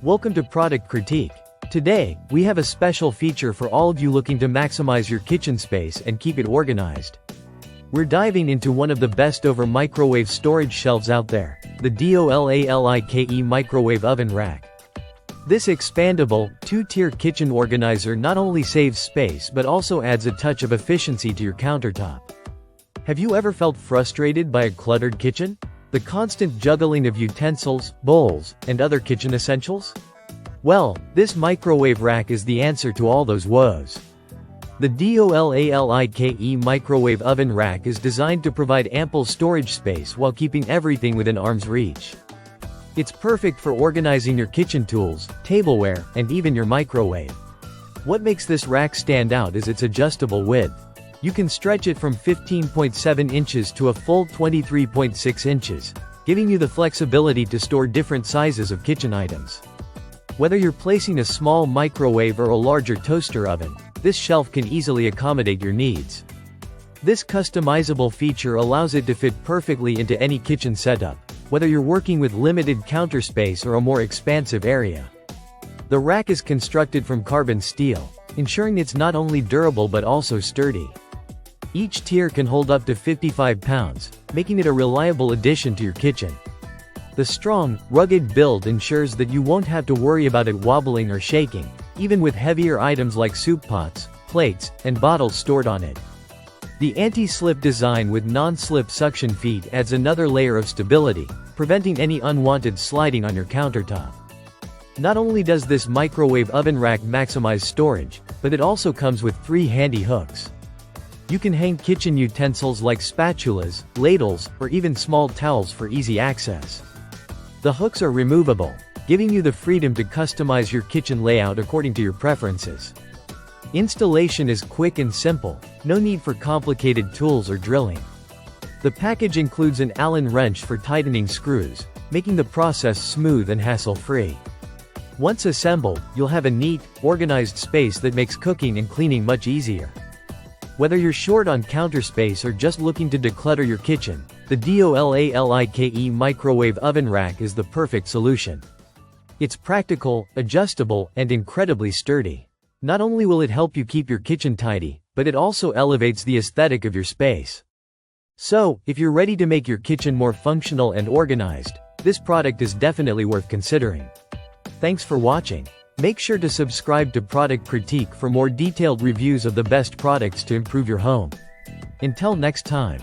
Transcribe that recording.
Welcome to Product Critique. Today, we have a special feature for all of you looking to maximize your kitchen space and keep it organized. We're diving into one of the best over microwave storage shelves out there, the DOLALIKE microwave oven rack. This expandable, two-tier kitchen organizer not only saves space but also adds a touch of efficiency to your countertop. Have you ever felt frustrated by a cluttered kitchen? The constant juggling of utensils, bowls, and other kitchen essentials? Well, this microwave rack is the answer to all those woes. The DOLALIKE microwave oven rack is designed to provide ample storage space while keeping everything within arm's reach. It's perfect for organizing your kitchen tools, tableware, and even your microwave. What makes this rack stand out is its adjustable width. You can stretch it from 15.7 inches to a full 23.6 inches, giving you the flexibility to store different sizes of kitchen items. Whether you're placing a small microwave or a larger toaster oven, this shelf can easily accommodate your needs. This customizable feature allows it to fit perfectly into any kitchen setup, whether you're working with limited counter space or a more expansive area. The rack is constructed from carbon steel, ensuring it's not only durable but also sturdy. Each tier can hold up to 55 pounds, making it a reliable addition to your kitchen. The strong, rugged build ensures that you won't have to worry about it wobbling or shaking, even with heavier items like soup pots, plates, and bottles stored on it. The anti-slip design with non-slip suction feet adds another layer of stability, preventing any unwanted sliding on your countertop. Not only does this microwave oven rack maximize storage, but it also comes with 3 handy hooks. You can hang kitchen utensils like spatulas, ladles, or even small towels for easy access. The hooks are removable, giving you the freedom to customize your kitchen layout according to your preferences. Installation is quick and simple, no need for complicated tools or drilling. The package includes an Allen wrench for tightening screws, making the process smooth and hassle-free. Once assembled, you'll have a neat, organized space that makes cooking and cleaning much easier. Whether you're short on counter space or just looking to declutter your kitchen, the DOLALIKE microwave oven rack is the perfect solution. It's practical, adjustable, and incredibly sturdy. Not only will it help you keep your kitchen tidy, but it also elevates the aesthetic of your space. So, if you're ready to make your kitchen more functional and organized, this product is definitely worth considering. Thanks for watching. Make sure to subscribe to Product Critique for more detailed reviews of the best products to improve your home. Until next time.